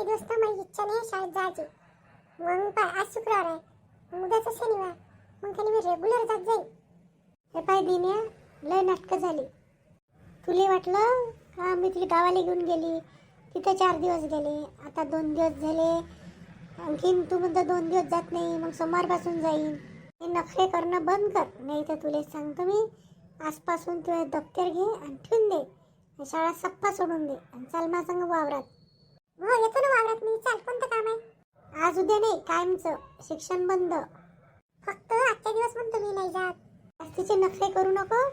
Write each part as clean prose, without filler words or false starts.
दिवस तर माझी इच्छा नाही शाळेत जायची. मग आज शुक्रवार आहे, मग उद्याचा शनिवार, मग त्याने मी रेग्युलर जात जाईल. हे पाय दिन्या, लय नाटकं झाली. तुला वाटलं का मी तुला गावाला घेऊन गेली, तिथे 4 दिवस गेले, आता 2 दिवस झाले, आणखीन तू म्हणतो 2 दिवस जात नाही, मग सोमवारपासून जाईन. हे नखरे करणं बंद कर, नाही तर तुला सांगतो मी आजपासून तुझे दप्तर घे आणि ठेवून दे, शाळा सप्पा सोडून दे आणि चाल माझ्या संग वावरात. हो येतो ना वावरात मी, चाल. कोणतं काम आहे? आज उद्या नाही, कायमचं शिक्षण बंद. फक्त आजच्या दिवस म्हणतो मी नाही जात. जास्तीचे नखरे करू नको.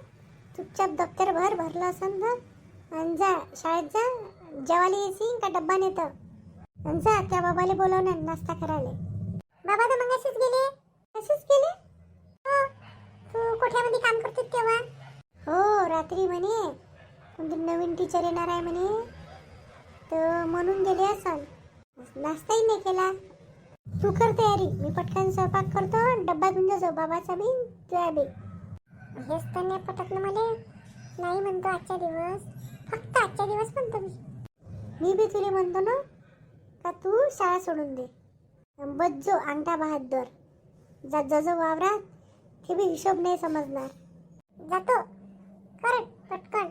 चुपचाप दप्तर भरलं असेल तर आणि जा शाळेत जा. जेवायला येशील का डब्बा नेतं? आणि जा त्या बाबाला बोलवणार नाश्ता करायला. बाबा तर मग असेच गेले. असेच गेले? हो. तू कोठ्यामध्ये काम करते तेव्हा? हो रात्री म्हणे कोणती नवीन टीचर येणार आहे म्हणे, तर म्हणून गेले असाल. नाश्ताही नाही केला. तू कर तयारी, मी पटकन स्वयंपाक करतो, डब्बा घेऊन जातो बाबाचा बी तुझ्या बी. हेच तर नाही पटत ना मला. नाही म्हणतो आजच्या दिवस, फक्त आजच्या दिवस म्हणतो मी बी तुला म्हणतो ना का तू शाळा सोडून दे. बज्जो अंगठा बहादर जात जो वावरात, ते बी हिशोब नाही समजणार. जातो कर पटकन.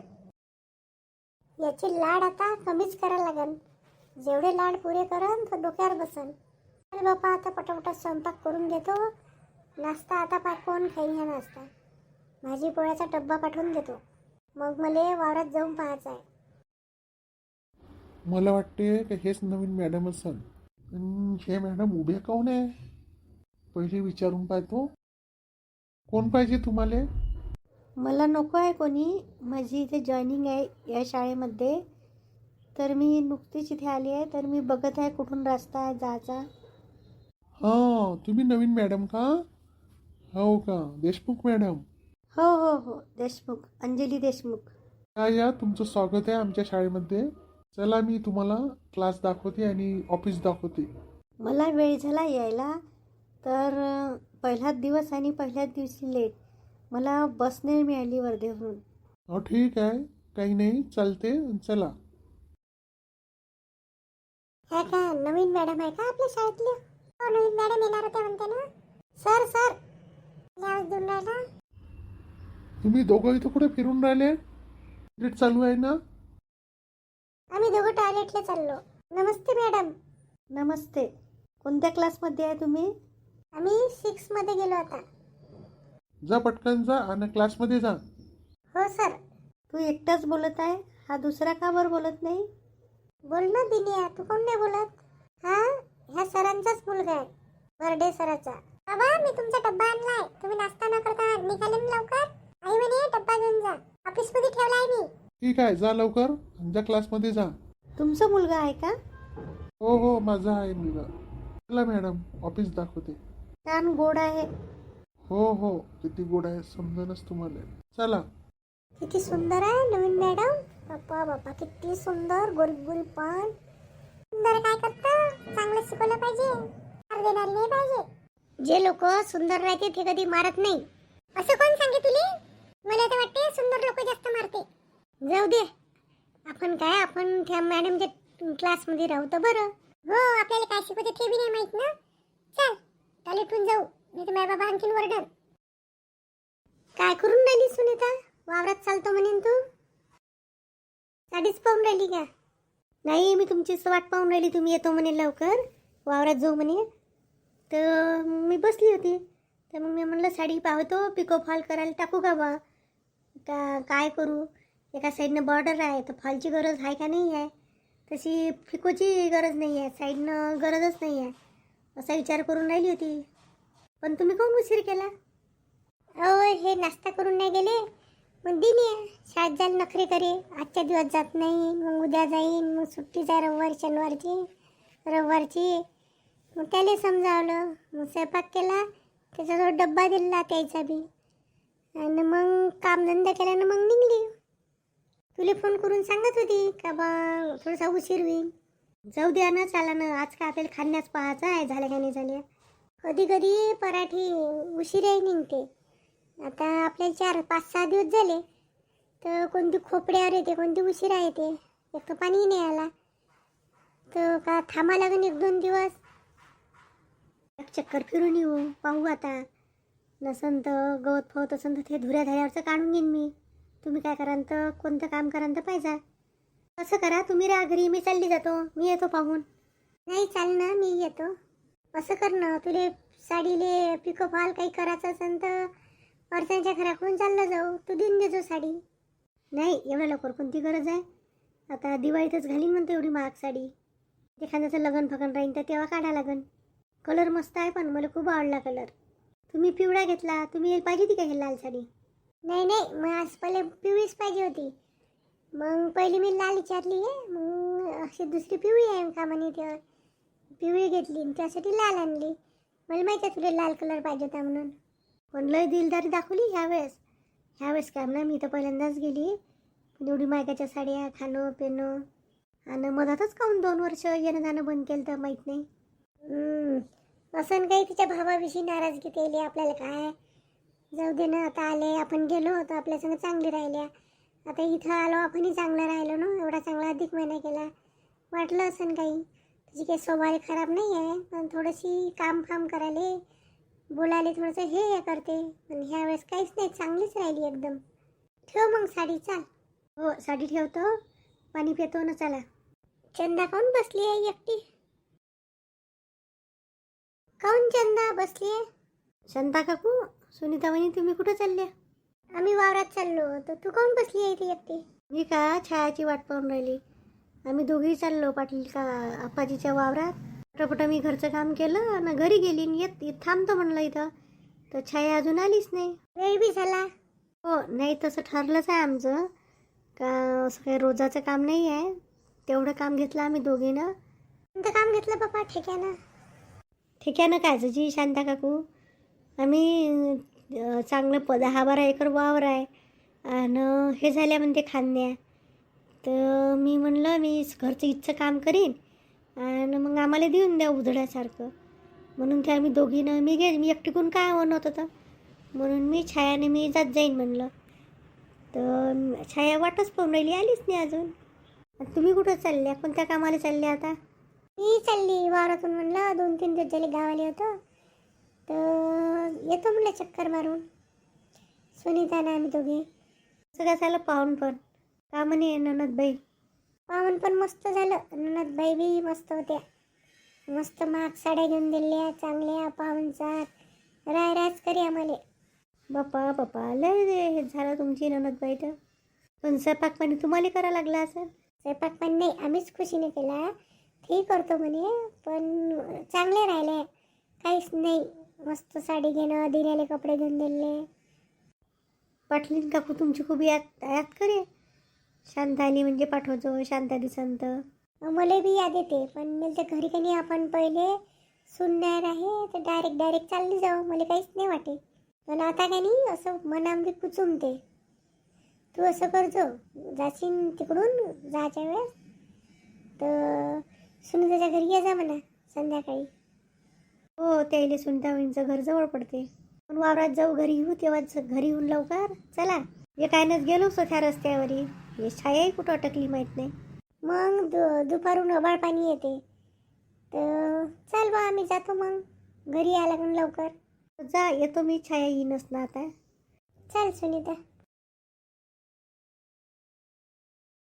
याची लाड आता कमीच करायला लागेल. जेवढे लाड पुरे करन तो डोक्यावर बसन. अरे बापा आता पटापटा स्वयंपाक करून घेतो. नाश्ता आता कोण खाईन हा नाश्ता. भाजी पोळ्याचा डब्बा पाठवून देतो, मग मला वावरात जाऊन पाहायचं आहे. मला वाटते की हेच नवीन मॅडम असन. हे मॅडम उभे काऊन आहे? पहिले विचारून पाहतो. कोण पाहिजे तुम्हाला? मला नको आहे कोणी. माझी इथे जॉईनिंग आहे या शाळेमध्ये, तर मी नुकतीच इथे आली आहे, तर मी बघत आहे कुठून रस्ता आहे जायचा. हां तुम्ही नवीन मॅडम का? हो का, देशमुख मॅडम? हो हो हो देशमुख, अंजली देशमुख. या तुमचं स्वागत आहे आमच्या शाळेमध्ये. चला मी तुम्हाला क्लास दाखवते आणि ऑफिस दाखवते. मला वेळ झाला यायला, तर पहिलाच दिवस आणि पहिल्याच दिवशी लेट. मला बस नाही मिळाली वर्धेवरून. हो ठीक आहे, काही नाही, चालते. चला. हे का नवीन मॅडम आहे का आपल्या शाळेतल्या? हो नवीन मॅडम येणार होते म्हणते ना. सर सर आवाज देऊन राहिला. तुम्ही दोघं इथं कुठे फिरून राहिले? नीट चालू आहे ना? आम्ही दोघं टॉयलेटला चाललो. नमस्ते मॅडम. नमस्ते. कोणत्या क्लासमध्ये आहे तुम्ही? आम्ही 6 मध्ये गेलो आता. जा पटकन जा आणि क्लासमध्ये जा. हो सर. तू एकटाच बोलत आहे, हा दुसरा का बरं बोलत नाही? बोल ना दिनिया, तू कोण नाही बोलत? हा ह्या सरांचाच मुलगा आहे, बर्डे सराचा. बाबा मी तुमचा डब्बा आणलाय, तुम्ही नाश्ता न करता निघाले ना लवकर. आई म्हणे डब्बा घेऊन जा, ऑफिस मध्ये ठेवलाय मी. ठीक आहे, जा लवकर आणि जा क्लासमध्ये जा. तुमचा मुलगा आहे का? हो हो माझा आहे मुलगा. चला मॅडम ऑफिस दाखवते. छान गोड आहे. हो हो किती गोड आहे समजेनच तुम्हाला. चला. किती सुंदर आहे नवीन मॅडम. बाप्पा बाप्पा किती सुंदर, गोरी पण सुंदर. काय करतं, चांगलं शिकवलं पाहिजे, मार देणारी नाही पाहिजे. जे लोक सुंदर राहते ते कधी मारत नाही. असं कोण सांगे तुले? मला तर वाटते सुंदर लोक जास्त मारते. जाऊ दे, आपण काय, आपण त्या मॅडमच्या क्लासमध्ये राहू तर बरं. हो आपल्याला काय शिकवते ते बी नाही माहित ना. चल टॉयलेटून जाऊ, नाही तर माझ्या बाबा आणखीन वरडल. काय करून राहिली सुनीता? वावरात चालतो म्हणेन तू? साडीच पाहून राहिली का? नाही मी तुमचीच वाट पाहून राहिली, तुम्ही येतो म्हणे लवकर, वावरात जाऊ म्हणे, तर मी बसली होती. तर मग मी म्हणलं साडी पाहतो, पिको फॉल करायला टाकू का बा, का काय करू. एका साईडनं बॉर्डर आहे तर फॉलची गरज आहे का नाही आहे, तशी पिकोची गरज नाही आहे, साईडनं गरजच नाही आहे, असा विचार करून राहिली होती. पण तुम्ही काहून उशीर केला? अहो हे नाश्ता करून नाही गेले, मग दिनी शाळेत जायला नखरे करे, आजच्या दिवस जात नाही, मग उद्या जाईन, मग सुट्टीच आहे रविवारची. मग त्याला समजावलं, मग स्वयंपाक केला, त्याच्याजवळ डब्बा दिला त्याचा बी, आणि मग कामधंदा केल्यानं मग निघली. तुला फोन करून सांगत होती का बा थोडासा उशीर होईल. जाऊ द्या ना, चाला ना, आज काय आपल्याला खाण्यास पाहायचं आहे, झाल्या का नाही झाल्या. कधी कधी पराठी उशिराही निघते. आता आपल्याला 4-5-6 दिवस झाले, तर कोणती खोपड्यावर येते, कोणती उशिरा येते, एक तर पाणी नाही आला. तर का थांबा लागेल 1-2 दिवस? एक चक्कर फिरून येऊ, पाहू आता. नसन तर गवत फवत असन तर ते धुऱ्या धाऱ्यावरचं काढून घेईन मी. तुम्ही काय कराल तर कोणतं काम कराल तर पाहिजे. असं करा, तुम्ही राहा घरी, मी चालली जातो, मी येतो पाहून. नाही चाल ना, मी येतो. असं कर ना, तुले साडीले पिको फॉल काही करायचं असेल तर अर्चनाच्या घराकडून चाललं जाऊ, तू देऊन देजो साडी. नाही, एवढ्या लवकर कोणती गरज आहे? आता दिवाळीतच घालीन म्हणते एवढी महाग साडी. एखाद्याचं लग्न फगन राहीन तर तेव्हा काढा लागन. कलर मस्त आहे, पण मला खूप आवडला कलर. तुम्ही पिवळा घेतला, तुम्ही पाहिजे ती का हे लाल साडी? नाही नाही, मग आज पहिले पिवळीच पाहिजे होती. मग पहिली मी लाल विचारली आहे, मग अशी दुसरी पिवळी आहे का म्हणे, तेव्हा पिवळी घेतली आणि त्यासाठी लाल आणली. मला माहिती आहे तुला लाल कलर पाहिजे होता म्हणून. पण लय दिलदारी दाखवली ह्यावेळेस काय ना, मी तर पहिल्यांदाच गेली. पण एवढी मायकाच्या साड्या, खाणं पिणं, आणि मधातच काहून 2 वर्ष येणं जाणं बंद केलं तर माहीत नाही. असं काही तिच्या भावाविषयी नाराजगी केली, आपल्याला काय जाऊ दे ना. आता आले, आपण गेलो होतो, आपल्या संग चांगली राहिल्या. आता इथं आलो, आपणही चांगलं राहिलो ना. एवढा चांगला अधिक महिना केला, वाटलं असं काही. तिची काही स्वभाव खराब नाही आहे, पण थोडीशी काम करायला बोलायला थोडंसं हे करते. पण ह्या वेळेस काहीच नाही, चांगलीच राहिली एकदम. ठेव मग साडी, चाल. हो, साडी ठेवतो, पाणी पितो ना, चला. चंदा काऊन बसली आहे एकटी? काऊन चंदा बसली आहे? शांता काकू, सुनीता वहिनी, तुम्ही कुठं चालल्या? आम्ही वावरात चाललो, तर तू काऊन बसली आहे ती एकटी? मी का छायाची वाट पाहून राहिली. आम्ही दोघेही चाललो पाटील का आप्पाजीच्या वावरात. पटापट मी घरचं काम केलं आणि घरी गेली आणि येत थांबतो म्हणलं इथं, तर छाया अजून आलीच नाही. वेळ बी झाला. हो, नाही तसं ठरलंच आहे आमचं का असं काही रोजाचं काम नाही आहे. तेवढं काम घेतलं आम्ही दोघीनं. कोणतं काम घेतलं बाबा ठेक्यानं? ठेक्यानं काय जी शांता काकू, आम्ही चांगलं 10-12 एकर वावर आहे आणि हे झाल्या म्हणते खांद्या. तर मी म्हणलं मी घरचं इथचं काम करीन आणि मग आम्हाला देऊन द्या उधड्यासारखं. म्हणून ते आम्ही दोघीनं मी एकटीकून काय म्हणत होतं, म्हणून मी छायाने मी जात जाईन म्हणलं. तर छाया वाटच पाहून राहिली, आलीच नाही अजून. तुम्ही कुठं चालल्या, कोणत्या कामाला चालल्या आता? मी चालली वावरातून, म्हणलं 2-3 दिवस झाले गावाला होतं, तर येतो म्हणलं चक्कर मारून. सुनीता ना आम्ही दोघे. सगळं झालं पाहून, पण का म्हणे ननदबाई? पाहून पण मस्त झालं. ननदबाई बी मस्त होत्या. मस्त महाग साड्या घेऊन दिल्या, चांगल्या पाहुणचार, राज करी आम्हाला. बापा लय हे झालं तुमची ननदबाई. तर पण स्वयंपाक पाणी तुम्हाला करायला लागला असं? स्वयंपाक पण नाही, आम्हीच खुशीने केला. ते करतो म्हणे, पण चांगले राहिले, काहीच नाही. मस्त साडी घेणं, दिलेले कपडे घेऊन दिले. पाटलीन काकू तुमची खूप याद करे. शांता आली म्हणजे पाठवतो, शांता दिसंत. मला बी याद येते, पण मला तर घरी काही आपण पहिले सुनणार आहे तर डायरेक्ट चालली जाऊ, मला काहीच नाही वाटे. पण आता काही नाही, असं मनामध्ये कुचुमते. तू असं करजो, जाशील तिकडून जायच्या वेळेस तर सुनीताच्या घरी ये जा म्हणा संध्याकाळी. हो, त्याला सुनतावणीचं घर जवळ पडते. पण वावरात जाऊ, घरी येऊ, तेव्हाच घरी येऊन लवकर चला. हे कायनच गेलो असतो त्या रस्त्यावरी, हे छायाही कुठं अटकली माहीत नाही. मग दुपारून आभाळ पाणी येते, तर चल बा आम्ही जातो, मग घरी यायला लागून लवकर. जा, येतो मी, छाया येईनच ना आता. चल सुनीता.